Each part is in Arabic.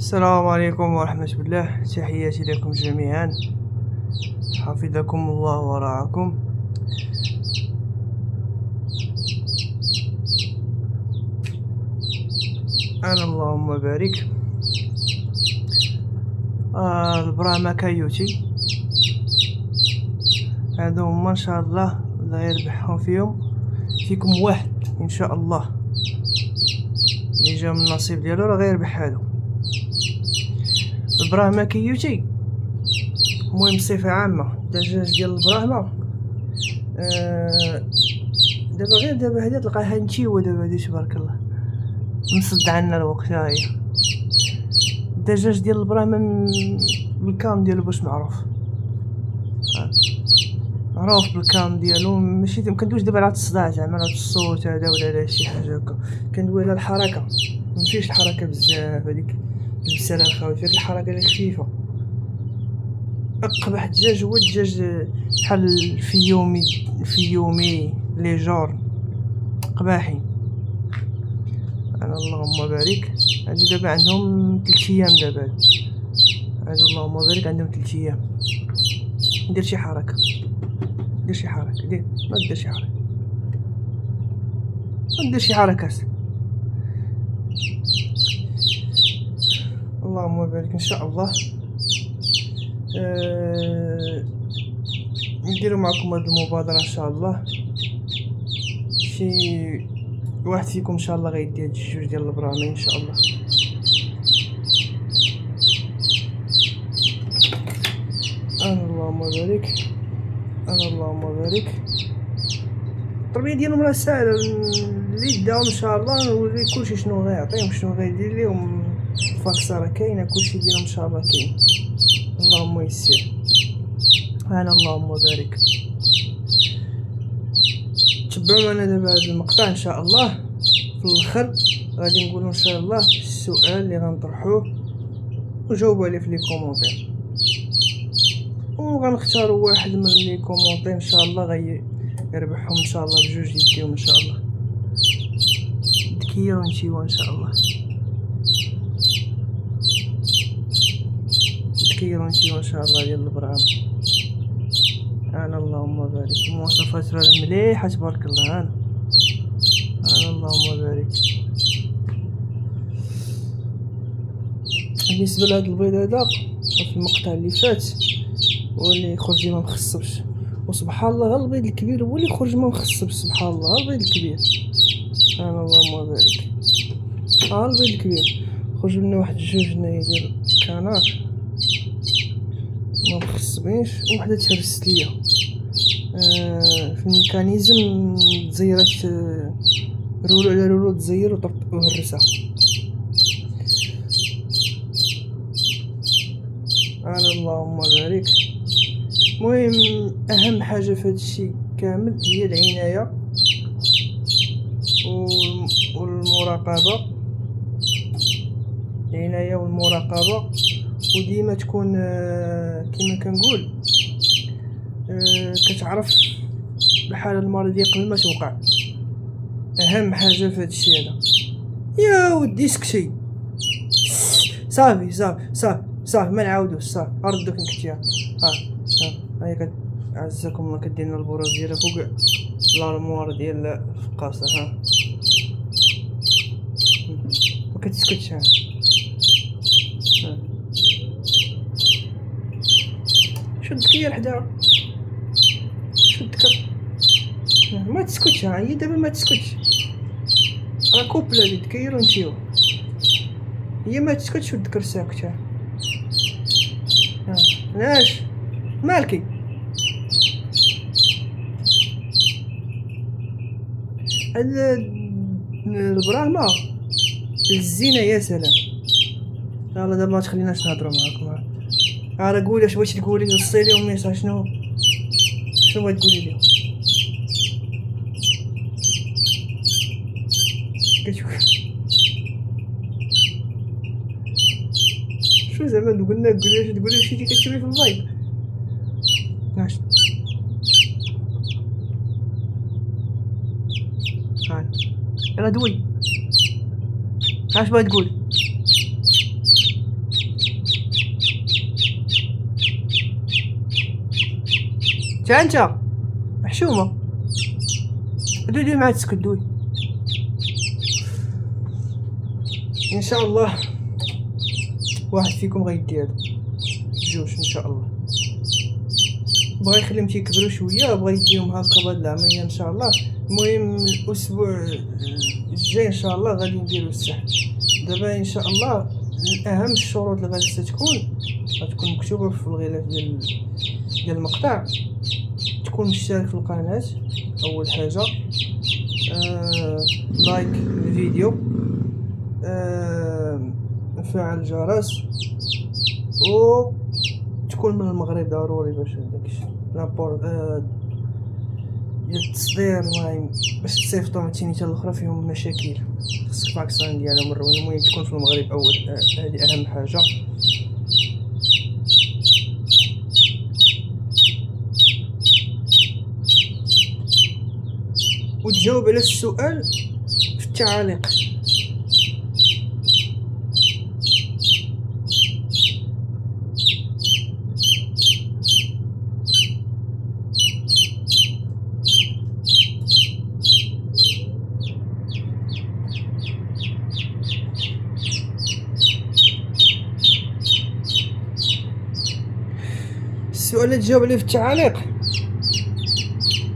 السلام عليكم ورحمة الله، تحياتي لكم جميعا. حفظكم الله ورعاكم. أنا اللهم بارك. البراهمة كايوتي هادو هما إن شاء الله الله يربحهم فيكم واحد إن شاء الله اللي جا من النصيب ديالو راه غيربح هادو البراهمة كايوتي. المهم بصفة عامة الدجاج ديال البراهمة دابا هادي تلقاها نتيوة دابا هادي تبارك الله مصد عنا الوقت. هاهي الدجاج ديال البراهمة بالكام ديالو باش معروف بالكام ديالو، ماشي مكندويش دابا على الصداع زعما على الصوت هذا ولا على شي حاجه هكا، كندوي على الحركه. ماشيش الحركه بزاف هذيك البساله الخاوي، فيك الحركه اللي خفيفه. اقبح دجاج هو الدجاج بحال في يومي لي جور قباحي. انا اللهم بارك. هادو دابا عندهم 3 ايام دابا هادو اللهم بارك عندهم 3 ايام. دير شي حركه دير ما دير شي حركات. اللهم بارك ان شاء الله. نديرو معكم هاد المبادرة ان شاء الله. شي واحد فيكم ان شاء الله غيدي هاد الجوج ديال البرامي ان شاء الله. انا اللهم بارك. التربيه ديالهم راه ساهله، اللي داهم ان شاء الله نوري كلشي شنو غيعطيهم شنو غيدير ليهم. الفاكسه راه كاينه، كلشي ديالهم ان شاء الله كاين. اللهم يسر. انا اللهم بارك. تبعوا معنا دابا هذا المقطع ان شاء الله. في الاخر غادي نقولوا ان شاء الله السؤال اللي غنطرحوه وجاوبوا عليه في لي كومونتير، وغنختاروا واحد من لي كومونتير ان شاء الله يربحهم ان شاء الله بجوج يديهم ان شاء الله. دكيه ونشيوه ان شاء الله. ان شاء الله ديال البرام. انا اللهم بارك. المواصفات راه مليحه تبارك الله. انا اللهم بارك. بالنسبه لهاد البيض هذا في المقطع اللي فات هو اللي خرج ما مخصبش، وسبحان الله البيض الكبير هو اللي خرج ما مخصبش. سبحان الله البيض الكبير. انا اللهم بارك. البيض الكبير خرج لنا واحد جوج هنايا ديال كنار ما مخصبينش، وحده تهرست ليا في الميكانيزم تزيرت رولو على رولو تزير وهرسها. انا اللهم بارك. المهم اهم حاجه في هذا الشيء كامل هي العنايه والمراقبه وديما تكون كما كنقول كتعرف بحال المرض قبل ما توقع. اهم حاجه في هذا الشيء هذا. يا ودي سكتي صافي ما نعاودوش. صافي ردوك نكتيها. هاي عزكم الله كدير لنا البروز ديالها فوق الارموار ديال الفقاصه. ما كتسكتش. شدك هي لحداها، ما تسكتش. هي دابا ما تسكتش، راه كوبل هادي تكير ونمشيو. هي ما تسكتش ودك ساكته. علاش مالكي؟ هاد البراهمه الزينه يا سلام. يلا دابا ما تخليناش نهضروا معاكم. راه قولي اش بغيتي تقولي. وصي لهم ميساج. شنو بغيتي تقولي لهم؟ شو زعما قولي شي كتشوفي في الفايب. ماشي يلا دوي. اش بغيتي تقول؟ انت محشومه دوي مع تسكت دوي. ان شاء الله واحد فيكم غيدي هادو بجوج ان شاء الله. بغا يخليهم تيكبروا شويه، بغا يديهم هكا بهاد العمليه ان شاء الله. المهم الاسبوع الجاي ان شاء الله غادي نديرو السحب. دابا ان شاء الله اهم الشروط اللي غادي غتكون مكتوبه في الغلاف ديال المقطع. تكون مشترك في القناه اول حاجه، لايك الفيديو، فعل الجرس، و تكون من المغرب ضروري باش داكشي لابور ديال التصدير. المهم باش تصيفطو عاوتاني حتى الاخرى فيهم مشاكل، خصك فاكسان ديالهم مروين. المهم تكون في المغرب اول، هذه اهم حاجه. وتجاوب على السؤال في التعاليق. السؤال اللي تجاوب عليه في التعاليق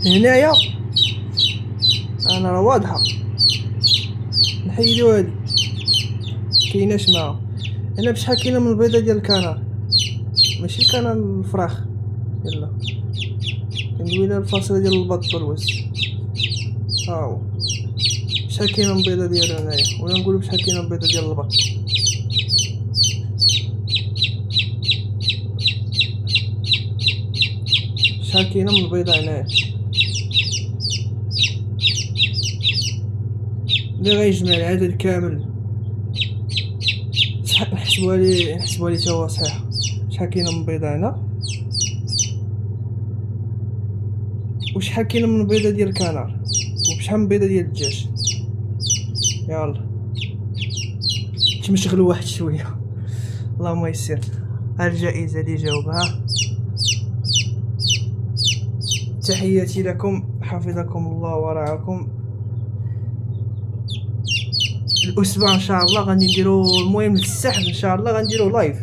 هنايا انا راه واضحه. نحيدو هادي كايناش معاها. هنا بشحال كاينه من البيضه ديال الكنار، ماشي الكنار الفراخ. يلا كندوي الفاصله ديال البط والوز. ها هو بشحال كاينه من البيضه ديالو هنايا، ولا نقولوا بشحال كاينه من البيضه ديال البط. شحال كاينه من البيضه هنايا اللي غيجمع العدد كامل. شحال نحسبوها لي تا هو صحيح. شحال كاينه من بيضه هنا، وشحال كاينه من البيضه ديال الكنار، وبشحال من بيضه ديال الدجاج. يلا تمشغلوا واحد شويه. اللهم يسر. ها الجائزه اللي جاوبها. تحياتي لكم، حفظكم الله ورعاكم. الاسبوع ان شاء الله غادي نديرو المهم السحب، ان شاء الله غنديرو لايف.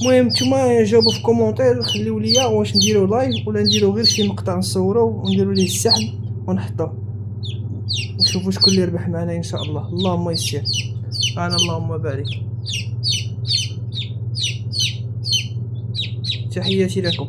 المهم نتوما جاوبوا في كومونتير، خليو ليا واش نديرو لايف ولا نديرو غير شي مقطع نصورو ونديرو ليه السحب ونحطوه، نشوفوا شكون اللي يربح معنا ان شاء الله. اللهم يسر. انا اللهم بارك. تحياتي لكم.